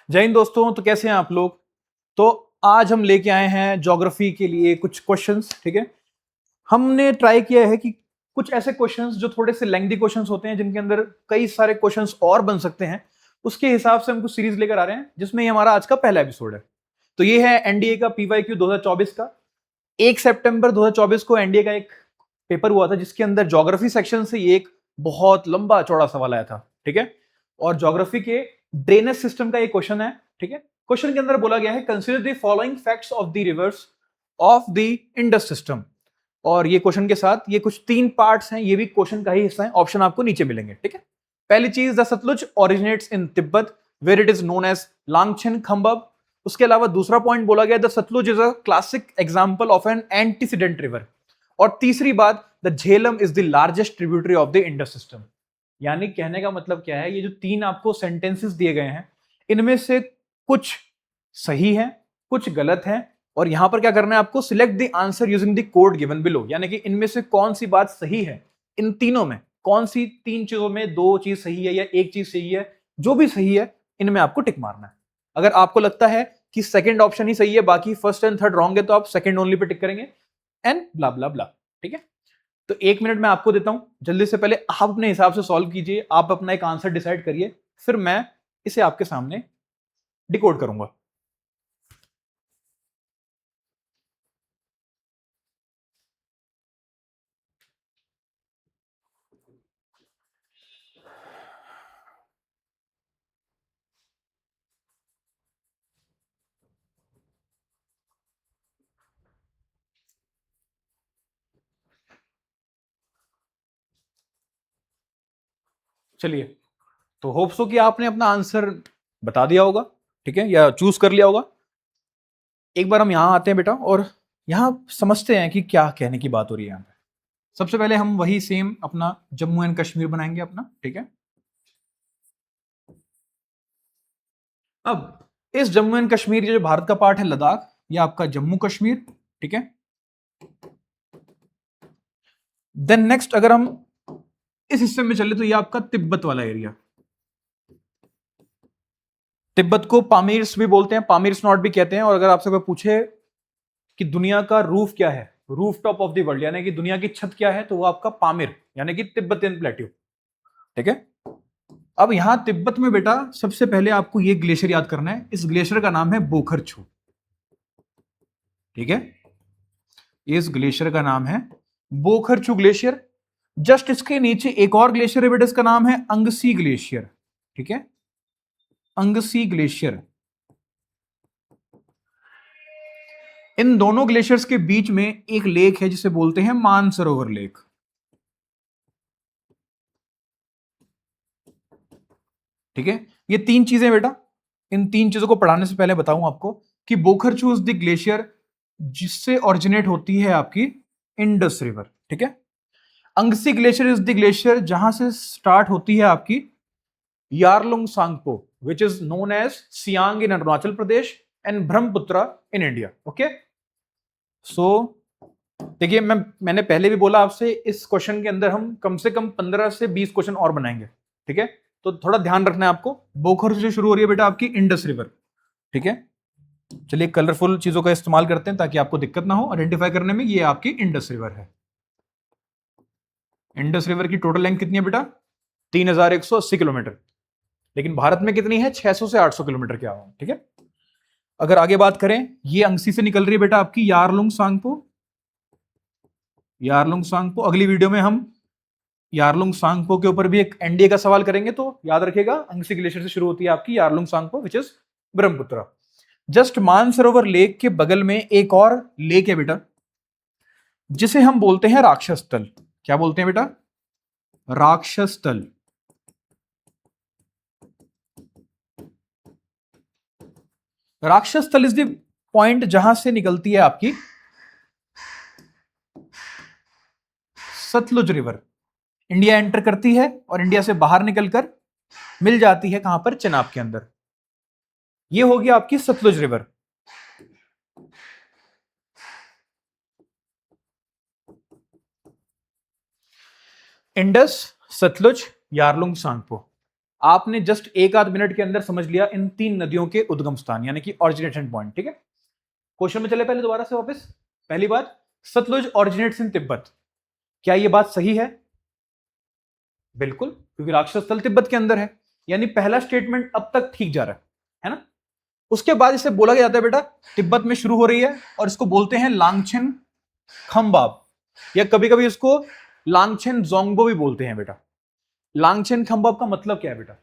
जय हिंद दोस्तों। तो कैसे हैं आप लोग। तो आज हम लेके आए हैं ज्योग्राफी के लिए कुछ क्वेश्चंस। ठीक है, हमने ट्राई किया है कि कुछ ऐसे क्वेश्चंस जो थोड़े से लेंथी क्वेश्चंस होते हैं, जिनके अंदर कई सारे क्वेश्चंस और बन सकते हैं, उसके हिसाब से हम कुछ सीरीज लेकर आ रहे हैं, जिसमें ये हमारा आज का पहला एपिसोड है। तो ये है एनडीए का पीवाईक्यू 2024 का। 1 सितंबर 2024 को एनडीए का एक पेपर हुआ था, जिसके अंदर ज्योग्राफी सेक्शन से ये एक बहुत लंबा चौड़ा सवाल आया था। ठीक है, और ज्योग्राफी के ड्रेनेज सिस्टम का एक क्वेश्चन है। ठीक है, क्वेश्चन के अंदर बोला गया है consider the following facts of the reverse of the Indus system. और ये क्वेश्चन के साथ ये कुछ 3 पार्ट्स हैं, ये भी क्वेश्चन का ही हिस्सा है। ऑप्शन आपको नीचे मिलेंगे। ठीक है, पहली चीज, the Sutlej originates in Tibet where it is known as Langchen Khambab. उसके अलावा दूसरा पॉइंट बोला गया, the Sutlej is a classic example of an antecedent river. और तीसरी बात, the Jhelum is the largest tributary of the Indus system. यानी कहने का मतलब क्या है, ये जो 3 आपको सेंटेंसेस दिए गए हैं, इनमें से कुछ सही है, कुछ गलत है, और यहां पर क्या करना है आपको, select the answer using the code given below. यानी कि इनमें से कौन सी बात सही है, इन तीनों में कौन सी 3 चीजों में 2 चीज सही है या 1 चीज सही है, जो भी सही है इनमें आपको टिक मारना है। अगर आपको लगता है कि सेकंड ऑप्शन ही सही है, बाकी फर्स्ट एंड थर्ड रॉन्ग है, तो आप सेकंड ओनली पे टिक करेंगे एंड ब्ला ब्ला ब्ला। ठीक है, तो 1 मिनट मैं आपको देता हूं, जल्दी से पहले आप अपने हिसाब से सॉल्व कीजिए, आप अपना एक आंसर डिसाइड करिए, फिर मैं इसे आपके सामने डिकोड करूंगा। चलिए, तो होप सो कि आपने अपना आंसर बता दिया होगा, ठीक है, या चूज कर लिया होगा। एक बार हम यहां आते हैं बेटा, और यहां समझते हैं कि क्या कहने की बात हो रही है यहां पे। सबसे पहले हम वही सेम अपना जम्मू एंड कश्मीर बनाएंगे अपना। ठीक है, अब इस जम्मू एंड कश्मीर, ये जो भारत का पार्ट है लद्दाख, ये आपका जम्मू कश्मीर। ठीक है, देन नेक्स्ट अगर हम इस हिस्से में चले, तो ये आपका तिब्बत वाला एरिया। तिब्बत को पामीर्स भी बोलते हैं, पामीर्स नॉट भी कहते हैं। और अगर आपसे कोई पूछे कि दुनिया का रूफ क्या है, roof top of the world, यानी कि दुनिया की छत क्या है, तो वो आपका पामीर यानी कि तिब्बतियन प्लेट्यू। ठीक है, अब यहां तिब्बत में बेटा सबसे पहले आपको ये ग्लेशियर याद करना है। इस ग्लेशियर का नाम है बोखरछू। ठीक है, इस ग्लेशियर का नाम है बोखरछू ग्लेशियर। जस्ट इसके नीचे एक और ग्लेशियर है बेटा, इसका नाम है अंगसी ग्लेशियर। ठीक है, अंगसी ग्लेशियर। इन दोनों ग्लेशियर्स के बीच में एक लेक है, जिसे बोलते हैं मानसरोवर लेक। ठीक है, ये 3 चीजें बेटा, इन 3 चीजों को पढ़ाने से पहले बताऊं आपको कि बोखरछू इज द ग्लेशियर जिससे ओरिजिनेट होती है आपकी इंडस रिवर। ठीक है, Angsi glacier is the glacier जहां से स्टार्ट होती है आपकी Yarlung Tsangpo, which is known as Siang in Arunachal Pradesh and Brahmaputra in India. Okay, so देखिए, मैंने पहले भी बोला आपसे, इस क्वेश्चन के अंदर हम कम से कम 15 से 20 क्वेश्चन और बनाएंगे। ठीक है, तो थोड़ा ध्यान रखना है आपको। बोखर से शुरू हो रही है बेटा आपकी इंडस रिवर। ठीक है, चलिए कलरफुल चीजों का इस्तेमाल करते हैं ताकि आपको दिक्कत ना हो आइडेंटिफाई करने में। ये आपकी इंडस रिवर है। इंडस रिवर की टोटल लेंथ कितनी है बेटा, 3180 किलोमीटर। लेकिन भारत में कितनी है, 600 से 800 किलोमीटर के आसपास। ठीक है, अगर आगे बात करें, ये अंगसी से निकल रही है बेटा आपकी यारलुंग सांगपो। यारलुंग सांगपो, अगली वीडियो में हम यारलुंग सांगपो के ऊपर भी एक एनडीए का सवाल करेंगे, तो याद रखिएगा अंगसी ग्लेशियर से शुरू होती है आपकी Yarlung Tsangpo, which is Brahmaputra. Just Mansarovar lake के बगल में एक और लेक है बेटा, जिसे हम बोलते हैं राक्षस तल। क्या बोलते हैं बेटा, राक्षस तल। राक्षस तल इज द पॉइंट जहां से निकलती है आपकी सतलुज रिवर, इंडिया एंटर करती है और इंडिया से बाहर निकलकर मिल जाती है कहां पर, चेनाब के अंदर। ये होगी आपकी सतलुज रिवर। इंडस, सतलुज, यारलुंग सांगपो। आपने जस्ट एक आध मिनट के अंदर समझ लिया इन 3 नदियों के उद्गम स्थान यानी कि ऑरिजिनेशन पॉइंट। ठीक है, क्वेश्चन में चले पहले दोबारा से वापस। पहली बात, सतलुज ऑरिजिनेट्स इन तिब्बत। क्या यह बात सही है? बिल्कुल, क्योंकि राक्षस स्थल तिब्बत के अंदर है, यानी पहला स्टेटमेंट अब तक ठीक जा रहा है ना। उसके बाद इसे बोला गया जाता है बेटा तिब्बत में शुरू हो रही है और इसको बोलते हैं लांगछेन खंबाब, या कभी कभी इसको लांगछेन जोंगबो भी बोलते हैं बेटा। लांगछेन खंबाब का मतलब क्या है बेटा?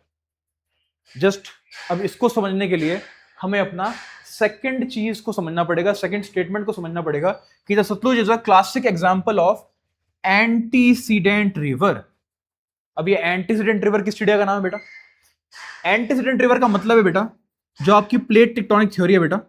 जस्ट अब इसको समझने के लिए हमें अपना सेकंड चीज को समझना पड़ेगा, सेकंड स्टेटमेंट को समझना पड़ेगा कि the Sutlej is a classic example of antecedent river. अब ये एंटीसीडेंट रिवर किस चिड़िया का नाम है बेटा? एंटीसीडेंट रिवर का मतलब है बेटा जो आपकी प्लेट टेक्टोनिक थ्योरी है बेटा,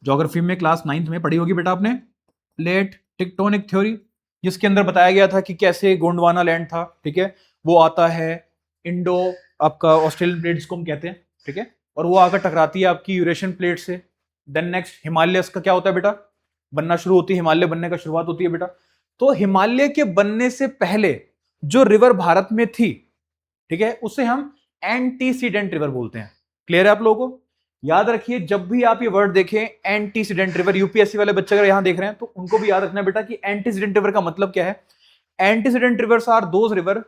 ज्योग्राफी में क्लास 9th में पढ़ी होगी बेटा आपने, प्लेट टेक्टोनिक थ्योरी, जिसके अंदर बताया गया था कि कैसे गोंडवाना लैंड था, ठीक है, वो आता है इंडो आपका ऑस्ट्रेलियन प्लेट्स को हम कहते हैं, ठीक है, और वो आकर टकराती है आपकी यूरेशियन प्लेट से। देन नेक्स्ट हिमालयस का क्या होता है बेटा? बनना शुरू होती है, हिमालय बनने का शुरुआत होती है बेटा। तो हिमालय के बनने से पहले जो रिवर भारत में थी, ठीक है, उसे हम एंटीसीडेंट रिवर बोलते हैं। क्लियर है आप लोगों को? याद रखिए जब भी आप ये वर्ड देखें एंटीसीडेंट रिवर, यूपीएससी वाले बच्चे अगर यहां देख रहे हैं तो उनको भी याद रखना बेटा कि एंटीसीडेंट रिवर का मतलब क्या है। Antecedent rivers are those river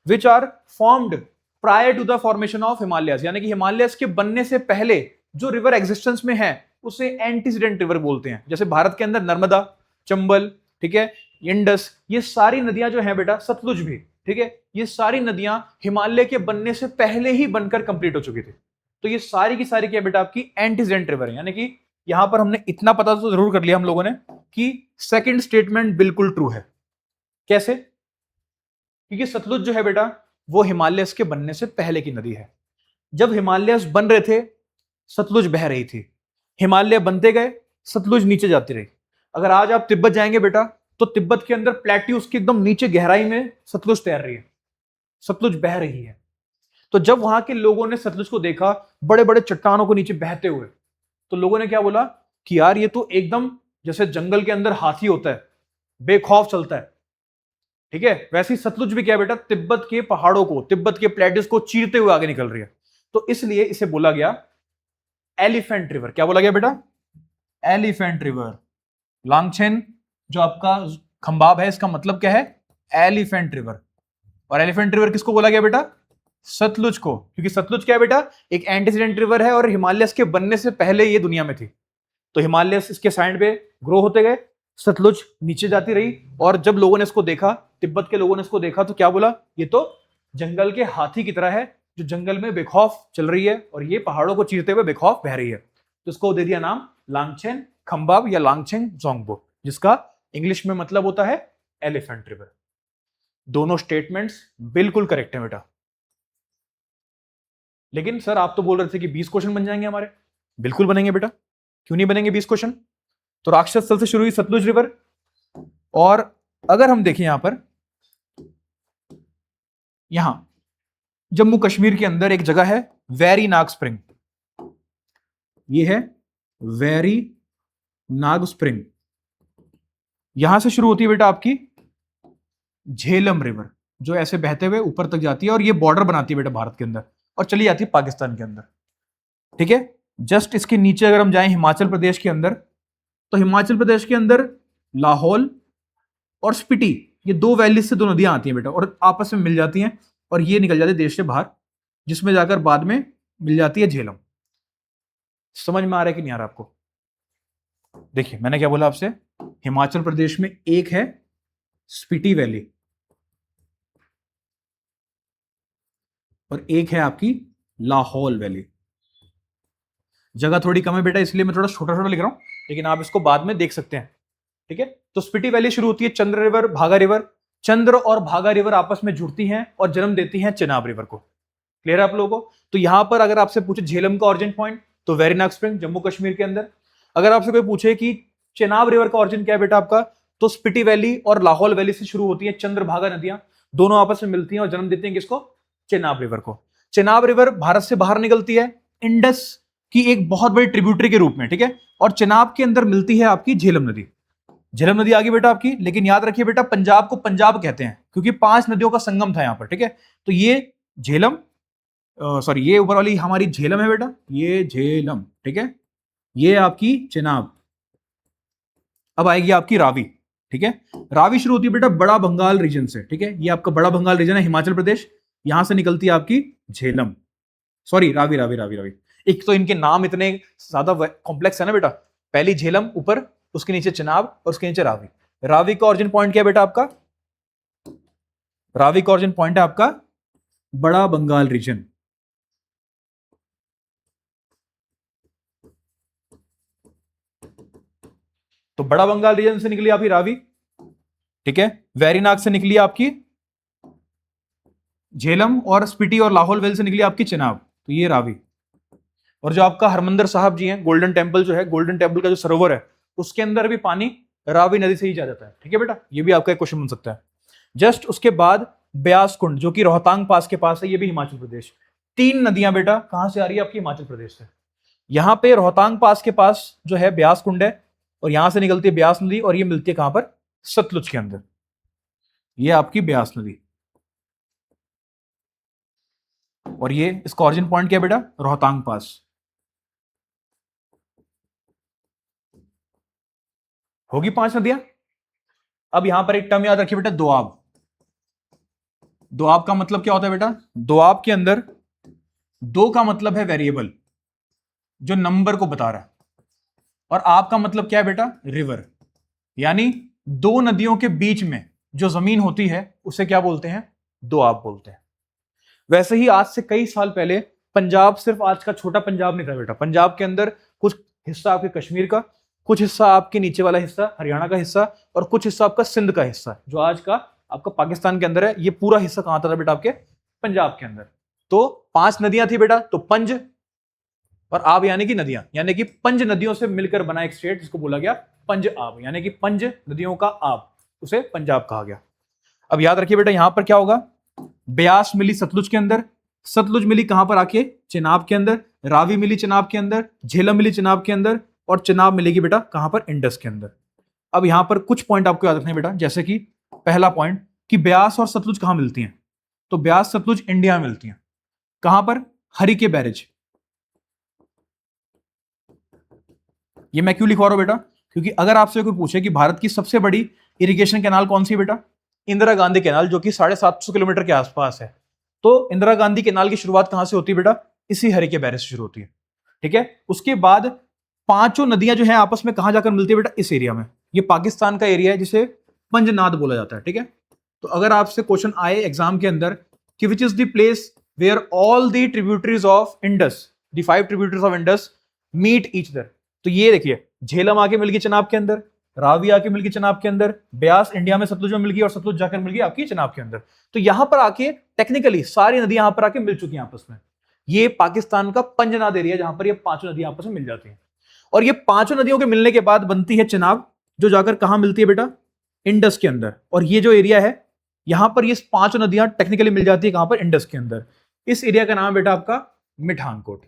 which are formed prior to the formation of Himalayas, यानी कि हिमालयस के बनने से पहले जो रिवर एग्जिस्टेंस में है उसे एंटीसीडेंट रिवर बोलते हैं। जैसे भारत के अंदर नर्मदा, चंबल, ठीक है, इंडस, ये सारी नदियां जो हैं बेटा, सतलुज भी, ठीक है, ये सारी नदियां हिमालय के बनने से पहले ही बनकर कंप्लीट हो चुकी थी। तो ये सारी की सारी क्या बेटा आपकी एंटीसीडेंट रिवर है। यानी कि यहां पर हमने इतना पता तो जरूर कर लिया हम लोगों ने कि सेकंड स्टेटमेंट बिल्कुल ट्रू है। कैसे? क्योंकि सतलुज जो है बेटा वो हिमालयस के बनने से पहले की नदी है। जब हिमालयस बन रहे थे सतलुज बह रही थी, हिमालय बनते गए सतलुज नीचे जाती रही। अगर आज आप तिब्बत जाएंगे बेटा तो तिब्बत के अंदर प्लेट्यूज की एकदम नीचे गहराई में सतलुज तैर रही है, सतलुज बह रही है। तो जब वहां के लोगों ने सतलुज को देखा बड़े बड़े चट्टानों को नीचे बहते हुए, तो लोगों ने क्या बोला कि यार ये तो एकदम जैसे जंगल के अंदर हाथी होता है, बेखौफ चलता है, ठीक है, वैसे ही सतलुज भी क्या बेटा तिब्बत के पहाड़ों को, तिब्बत के प्लेट्यूज को चीरते हुए आगे निकल रही है। तो इसलिए इसे बोला गया एलिफेंट रिवर। क्या बोला गया बेटा? Elephant river. लांगछेन जो आपका खंबाब है इसका मतलब क्या है? Elephant river. और एलिफेंट रिवर किसको बोला गया बेटा? सतलुज को, क्योंकि सतलुज क्या है बेटा एक एंटीसीडेंट रिवर है और हिमालयस के बनने से पहले ये दुनिया में थी। तो हिमालयस इसके साइड पे ग्रो होते गए, सतलुज नीचे जाती रही, और जब लोगों ने इसको देखा, तिब्बत के लोगों ने इसको देखा, तो क्या बोला ये तो जंगल के हाथी की तरह है जो जंगल में बेखौफ चल रही है और ये पहाड़ों को चीरते हुए बेखौफ बह रही है। तो इसको दे दिया नाम लांगछेन खंबाब या लांगछेन जोंगबो, जिसका इंग्लिश में मतलब होता है एलिफेंट रिवर। दोनों स्टेटमेंट्स बिल्कुल करेक्ट है बेटा। लेकिन सर आप तो बोल रहे थे कि 20 क्वेश्चन बन जाएंगे हमारे। बिल्कुल बनेंगे बेटा, क्यों नहीं बनेंगे 20 क्वेश्चन। तो राक्षस स्थल से शुरू हुई सतलुज रिवर, और अगर हम देखें यहां पर, यहां जम्मू कश्मीर के अंदर एक जगह है वेरी नाग स्प्रिंग, ये है वेरी नाग स्प्रिंग। यहां से शुरू होती है बेटा आपकी झेलम रिवर, जो ऐसे बहते हुए ऊपर तक जाती है और ये बॉर्डर बनाती है बेटा भारत के अंदर और चली जाती है पाकिस्तान के अंदर, ठीक है। जस्ट इसके नीचे अगर हम जाएं हिमाचल प्रदेश के अंदर, तो हिमाचल प्रदेश के अंदर लाहौल और स्पीति, ये दो वैली से दो नदियां आती हैं बेटा और आपस में मिल जाती हैं और ये निकल जाती है देश से बाहर, जिसमें जाकर बाद में मिल जाती है झेलम। समझ में आ रहा है कि नहीं आ रहा आपको? देखिए मैंने क्या बोला आपसे, हिमाचल प्रदेश में एक है स्पीति वैली और एक है आपकी लाहौल वैली। जगह थोड़ी कम है बेटा इसलिए मैं थोड़ा छोटा छोटा लिख रहा हूं, लेकिन आप इसको बाद में देख सकते हैं, ठीक है। तो स्पीति वैली शुरू होती है चंद्र रिवर, भागा रिवर, चंद्र और भागा रिवर आपस में जुड़ती हैं और जन्म देती हैं चेनाब रिवर को। क्लियर है आप लोगों को? तो यहां पर अगर आपसे पूछे झेलम का ऑरिजिन पॉइंट, तो वेरी नाग स्प्रिंग जम्मू कश्मीर के अंदर। अगर आपसे कोई पूछे कि चेनाब रिवर का ऑरिजिन क्या है बेटा आपका, तो स्पीति वैली और लाहौल वैली से शुरू होती है चंद्र भागा नदियां, दोनों आपस में मिलती हैं और जन्म देती हैं किसको? चेनाब रिवर को। चेनाब रिवर भारत से बाहर निकलती है इंडस की एक बहुत बड़ी ट्रिब्यूटरी के रूप में, ठीक है, और चेनाब के अंदर मिलती है आपकी झेलम नदी। झेलम नदी आ गई बेटा आपकी, लेकिन याद रखिए बेटा पंजाब को पंजाब कहते हैं क्योंकि 5 नदियों का संगम था यहां पर, ठीक है। तो ये झेलम सॉरी, ये ऊपर वाली हमारी झेलम है बेटा, ये झेलम, ठीक है। ये आपकी चिनाब। अब आएगी आपकी रावी, ठीक है। रावी शुरू होती है बेटा बड़ा बंगाल रीजन से, ठीक है। ये आपका बड़ा बंगाल रीजन है, हिमाचल प्रदेश। यहां से निकलती है आपकी झेलम, सॉरी रावी रावी रावी रावी। एक तो इनके नाम इतने ज्यादा कॉम्प्लेक्स है ना बेटा। पहली झेलम ऊपर, उसके नीचे चिनाब और उसके नीचे रावी। रावी का ऑरिजिन पॉइंट क्या है बेटा आपका? रावी का ऑरिजिन पॉइंट है आपका बड़ा बंगाल रीजन। तो बड़ा बंगाल रीजन से निकली आपकी रावी, ठीक है। वैरीनाग से निकली आपकी झेलम, और स्पीति और लाहौल वेल से निकली आपकी चिनाब। तो ये रावी। और जो आपका हरमंदिर साहब जी हैं, गोल्डन टेम्पल जो है, गोल्डन टेम्पल का जो सरोवर है, उसके अंदर भी पानी रावी नदी से ही जा जाता है, ठीक है बेटा। ये भी आपका एक क्वेश्चन बन सकता है। जस्ट उसके बाद ब्यास कुंड, जो कि रोहतांग पास के पास है, ये भी हिमाचल प्रदेश। तीन नदियां बेटा कहां से आ रही है? आपकी हिमाचल प्रदेश से। यहां पे रोहतांग पास के पास जो है ब्यास कुंड है, और यहां से निकलती है ब्यास नदी, और ये मिलती है कहां पर? सतलुज के अंदर। ये आपकी ब्यास नदी। और ये इसका ऑरिजिन पॉइंट क्या है बेटा? रोहतांग पास। होगी 5 नदियां। अब यहां पर एक टर्म याद रखिए बेटा, दोआब। दोआब का मतलब क्या होता है बेटा? दोआब के अंदर दो का मतलब है वेरिएबल, जो नंबर को बता रहा है, और आपका मतलब क्या है बेटा? रिवर। यानी दो नदियों के बीच में जो जमीन होती है उसे क्या बोलते हैं? दोआब बोलते हैं। वैसे ही आज से कई साल पहले पंजाब सिर्फ आज का छोटा पंजाब नहीं था बेटा। पंजाब के अंदर कुछ हिस्सा आपके कश्मीर का, कुछ हिस्सा आपके नीचे वाला हिस्सा हरियाणा का हिस्सा, और कुछ हिस्सा आपका सिंध का हिस्सा, जो आज का आपका पाकिस्तान के अंदर है। ये पूरा हिस्सा कहां था बेटा? आपके पंजाब के अंदर। तो 5 नदियां थी बेटा। तो पंज और आब यानी कि नदियां, यानी कि पंज नदियों से मिलकर बना एक स्टेट, जिसको बोला गया पंज आब, यानी कि पंज नदियों का आब, उसे पंजाब कहा गया। अब याद रखिए बेटा, यहां पर क्या होगा? ब्यास मिली सतलुज के अंदर, सतलुज मिली कहां पर? आके चिनाब के अंदर। रावी मिली चिनाब के अंदर, झेलम मिली चिनाब के अंदर, और चिनाब मिलेगी बेटा कहां पर? इंडस के अंदर। अब यहां पर कुछ पॉइंट आपको याद रखने बेटा, जैसे कि पहला पॉइंट कि ब्यास और सतलुज कहां मिलती हैं? तो ब्यास सतलुज इंडिया में मिलती हैं। कहां पर? हरिके बैरेज। ये मैं क्यों लिखवा रहा हूं बेटा? क्योंकि अगर आपसे कोई पूछे कि भारत की सबसे बड़ी इरिगेशन कैनाल कौन सी है बेटा? इंदिरा गांधी कैनाल, जो कि 750 किलोमीटर के आसपास है। तो इंदिरा गांधी कैनाल की शुरुआत कहां से होती है बेटा? इसी हरिके बैरेज से शुरू होती है, ठीक है। उसके बाद पांचों नदियां जो है आपस में कहां जाकर मिलती है बेटा? इस एरिया में। ये पाकिस्तान का एरिया है, जिसे पंजनाद बोला जाता है, ठीक है। तो अगर आपसे क्वेश्चन आए एग्जाम के अंदर कि which is the place where all the tributaries of Indus, the 5 tributaries of Indus meet each other, तो ये देखिए, झेलम आके मिल गई चिनाब के अंदर, रावी आके मिल गई चिनाब के अंदर, ब्यास इंडिया में सतलुज में मिल गई, और सतलुज जाकर मिल गई आपकी चिनाब के अंदर। तो यहां पर आके टेक्निकली सारी नदियां यहां पर आके मिल चुकी हैं आपस में। ये पाकिस्तान का पंजनाद एरिया, जहां पर ये पांचों नदियां आपस में मिल जाती हैं। और ये पांचों नदियों के मिलने के बाद बनती है चिनाब, जो जाकर कहां मिलती है बेटा? इंडस के अंदर। और ये जो एरिया है, यहां पर ये पांचों नदियां टेक्निकली मिल जाती है कहां पर? इंडस के अंदर। इस एरिया का नाम बेटा आपका मिठानकोट।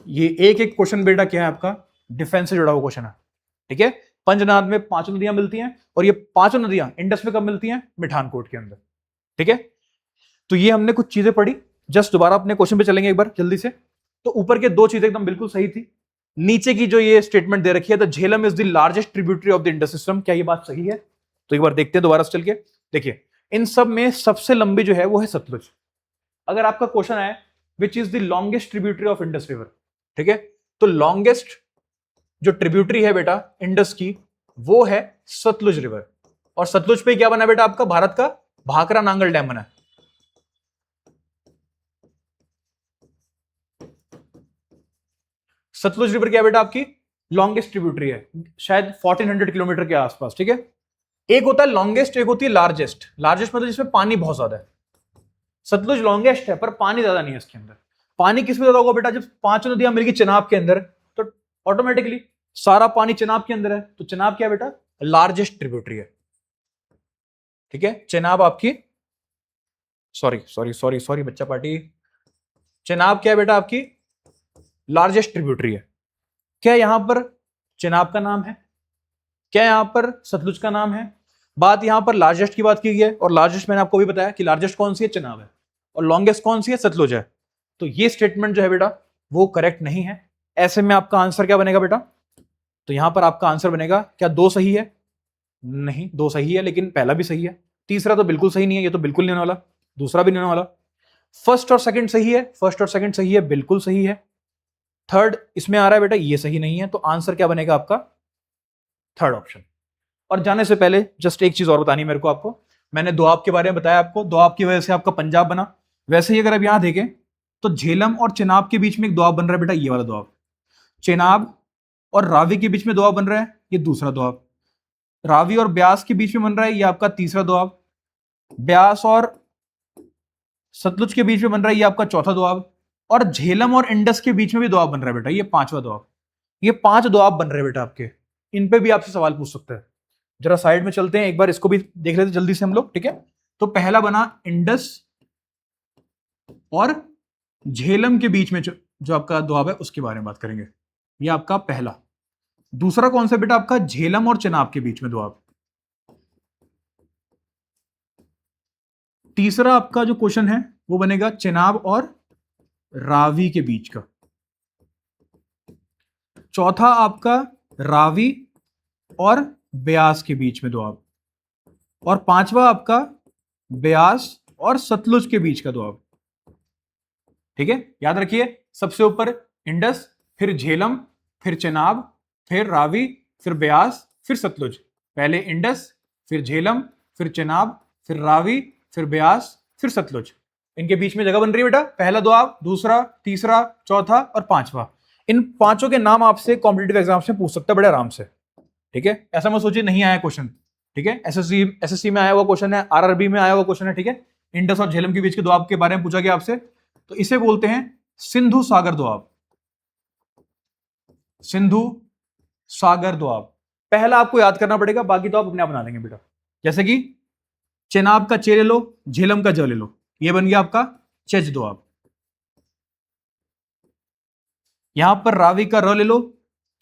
ये एक एक क्वेश्चन बेटा क्या है आपका? डिफेंस से जुड़ा हुआ क्वेश्चन है, ठीक है। पंजनाद में पांचों नदियां मिलती हैं, और ये पांचों नदियां इंडस में कब मिलती हैं? मिठानकोट के अंदर, ठीक है। तो ये हमने कुछ चीजें पढ़ी। जस्ट दोबारा अपने क्वेश्चन पे चलेंगे एक बार जल्दी से। तो ऊपर के दो चीजें एकदम बिल्कुल सही थी। नीचे की जो ये स्टेटमेंट दे रखी है, the Jhelum is the largest tributary of the Indus system, क्या ये बात सही है? तो एक बार देखते हैं दोबारा से चल के। देखिए, इन सब में सबसे लंबी जो है वो है सतलुज। अगर आपका क्वेश्चन है विच is the longest tributary of Indus river, ठीक है, तो लॉन्गेस्ट जो ट्रिब्यूटरी है बेटा इंडस की, वो है सतलुज रिवर। और सतलुज पे क्या बना बेटा आपका? भारत का भाखरा नांगल डैम बना। सतलुज रिवर क्या बेटा आपकी? लॉन्गेस्ट ट्रिब्यूटरी है, शायद 1400 किलोमीटर के आसपास, ठीक है। एक होता है लॉन्गेस्ट, एक होती है लार्जेस्ट। लार्जेस्ट मतलब जिसमें पानी बहुत ज्यादा है। सतलुज लॉन्गेस्ट है, पर पानी ज्यादा नहीं है इसके अंदर। पानी किस में ज्यादा होगा बेटा? जब पांचों नदियां मिलगी चिनाब के अंदर, तो ऑटोमेटिकली सारा पानी चिनाब के अंदर है। तो चिनाब क्या है बेटा? लार्जेस्ट ट्रिब्यूटरी है, ठीक है। चिनाब आपकी, सॉरी सॉरी सॉरी सॉरी बच्चा पार्टी, चिनाब क्या है बेटा आपकी? लार्जेस्ट ट्रिब्यूटरी है। क्या यहां पर चिनाब का नाम है? क्या यहां पर सतलुज का नाम है? बात यहां पर लार्जेस्ट की बात की गई है, और लार्जेस्ट मैंने आपको भी बताया कि लार्जेस्ट कौन सी है? चिनाब है। और लॉन्गेस्ट कौन सी है? सतलुज है। तो ये स्टेटमेंट जो है बेटा वो करेक्ट नहीं है। ऐसे में आपका आंसर क्या बनेगा बेटा? तो यहां पर आपका आंसर बनेगा क्या 2 सही है? नहीं, 2 सही है लेकिन पहला भी सही है, तीसरा तो बिल्कुल सही नहीं है, ये तो बिल्कुल नहीं होने वाला, दूसरा भी नहीं होने वाला। फर्स्ट और सेकंड सही है, फर्स्ट और सेकंड सही है, बिल्कुल सही है। थर्ड इसमें आ रहा है बेटा, ये सही नहीं है, तो आंसर क्या बनेगा आपका? Third option. और जाने से पहले जस्ट एक चीज और बतानी है मेरे को आपको। मैंने दोआब के बारे में बताया आपको, दोआब की वजह से आपका पंजाब बना। वैसे ही अगर आप यहां देखें तो झेलम और चिनाब के बीच में एक दोआब बन रहा है बेटा, ये वाला दोआब। चिनाब और रावी के बीच में दोआब बन रहा है, ये दूसरा दोआब। रावी और ब्यास के बीच में बन रहा है, ये आपका तीसरा दोआब। ब्यास और सतलुज के बीच में बन रहा है, ये आपका चौथा दोआब। और झेलम और इंडस के बीच में भी दोआब बन रहा है बेटा, ये पांचवा दोआब। ये 5 दोआब बन रहे हैं बेटा आपके। इन पे भी आपसे सवाल पूछ सकते हैं। जरा साइड में चलते हैं, एक बार इसको भी देख लेते जल्दी से हम लोग, ठीक है। तो पहला बना इंडस और झेलम के बीच में जो आपका दोआब है उसके बारे में बात करेंगे, ये आपका पहला। दूसरा कौन सा बेटा? आपका झेलम और चिनाब के बीच में दोआब। तीसरा आपका जो क्वेश्चन है वो बनेगा चिनाब और रावी के बीच का। चौथा आपका रावी और ब्यास के बीच में दोआब। और पांचवा आपका ब्यास और सतलुज के बीच का दोआब। ठीक है, याद रखिए, सबसे ऊपर इंडस, फिर झेलम, फिर चिनाब, फिर रावी, फिर ब्यास, फिर सतलुज। पहले इंडस, फिर झेलम, फिर चिनाब, फिर रावी, फिर ब्यास, फिर सतलुज। इनके बीच में जगह बन रही है बेटा, पहला दोआब, दूसरा, तीसरा, चौथा और पांचवा। इन पांचों के नाम आपसे कॉम्पिटिटिव एग्जाम से पूछ सकता है बड़े आराम से। ठीक है, ऐसा मत सोचिए नहीं आया क्वेश्चन। ठीक है, एसएससी में आया हुआ क्वेश्चन है, आरआरबी में आया हुआ क्वेश्चन है। ठीक है, इंडस और झेलम के बीच के दोआब के बारे में पूछा गया आपसे, तो इसे बोलते हैं सिंधु सागर दोआब। सिंधु सागर दोआब पहला आपको याद करना पड़ेगा, बाकी तो आप अपने आप बना लेंगे बेटा। जैसे कि चिनाब का चे ले लो, झेलम का ज ले लो, ये बन गया आपका चेज दोआब। यहां पर रावी का र ले लो,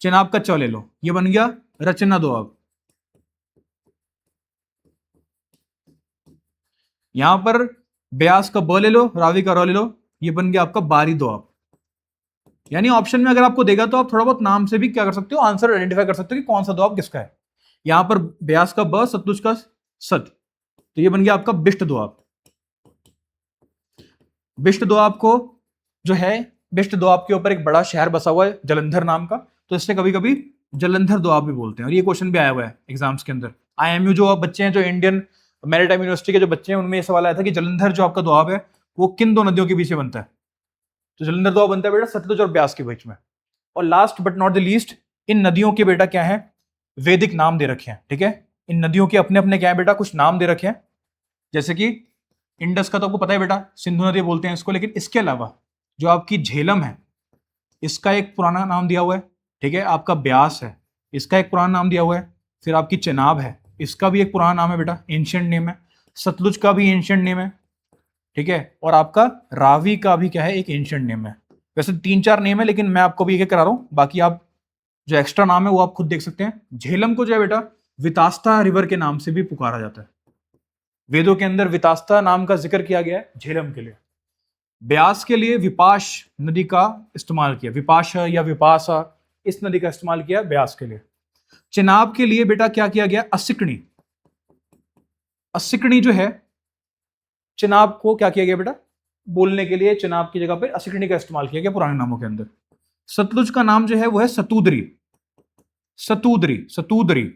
चिनाब का च ले लो, ये बन गया रचना दोआब। यहां पर ब्यास का ब ले लो, रावी का र ले लो, ये बन गया आपका बारी दोआब। यानी ऑप्शन में अगर आपको देगा तो आप थोड़ा बहुत नाम से भी क्या कर सकते हो, आंसर आइडेंटिफाई कर सकते हो कि कौन सा दोआब किसका है। यहां पर ब्यास का ब, सतलुज का सत, तो ये बन गया आपका बिष्ट दोआब। बिष्ट दोआब को जो है, बिष्ट दोआब के ऊपर एक बड़ा शहर बसा हुआ है जलंधर नाम का, तो इससे कभी कभी जलंधर दोआब भी बोलते हैं। और ये क्वेश्चन भी आया हुआ है एग्जाम्स के अंदर। आईएमयू जो बच्चे हैं, जो इंडियन मैरीटाइम यूनिवर्सिटी के जो बच्चे हैं, उनमें ये सवाल आया था कि जलंधर जो आपका दोआब है वो किन दो नदियों के बीच में बनता है। तो जलंधर दोआब बनता है बेटा सतलुज और ब्यास के बीच में। और last but not the least, इन नदियों के बेटा क्या है, वैदिक नाम दे रखे हैं। ठीक है, इन नदियों के अपने अपने क्या है बेटा, कुछ नाम दे रखे हैं। जैसे कि इंडस का तो आपको पता है बेटा, सिंधु नदी बोलते हैं इसको, लेकिन इसके अलावा जो आपकी झेलम है, इसका एक पुराना नाम दिया हुआ है। ठीक है, आपका ब्यास है, इसका एक पुराना नाम दिया हुआ है। फिर आपकी चिनाब है, इसका भी एक पुराना नाम है बेटा, एंशिएंट नेम है। सतलुज का भी एंशिएंट नेम है। ठीक है, और आपका रावी का भी क्या है, एक एंशिएंट नेम है। वैसे 3-4 नेम है, लेकिन मैं आपको भी एक करा रहा हूं, बाकी आप जो एक्स्ट्रा नाम है वो आप खुद देख सकते हैं। झेलम को जो है बेटा वितास्ता रिवर के नाम से भी पुकारा जाता है। वेदों के अंदर वितास्ता नाम का जिक्र किया गया है झेलम के लिए। ब्यास के लिए विपाश नदी का इस्तेमाल किया, विपाश या विपासा, इस नदी का इस्तेमाल किया ब्यास के लिए। चिनाब के लिए बेटा क्या किया गया, असिकनी। असिकनी जो है, चिनाब को क्या किया गया बेटा, बोलने के लिए चिनाब की जगह पर असिकनी का इस्तेमाल किया गया पुराने नामों के अंदर। सतलुज का नाम जो है वो है सतूदरी। सतूदरी, सतूदरी,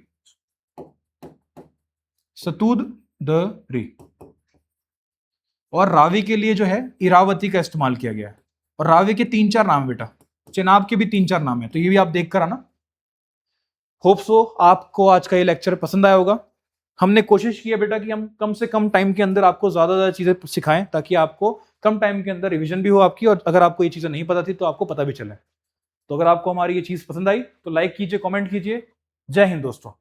सतूदरी। और रावी के लिए जो है इरावती का इस्तेमाल किया गया है। और रावी के 3-4 नाम है बेटा, चिनाब के भी 3-4 नाम है, तो ये भी आप देख कर आना। होप सो आपको आज का ये लेक्चर पसंद आया होगा। हमने कोशिश की है बेटा कि हम कम से कम टाइम के अंदर आपको ज्यादा चीजें सिखाएं, ताकि आपको कम टाइम के अंदर रिवीजन भी हो आपकी, और अगर आपको ये चीजें नहीं पता थी तो आपको पता भी चले। तो अगर आपको हमारी ये चीज पसंद आई तो लाइक कीजिए, कमेंट कीजिए। जय हिंद दोस्तों।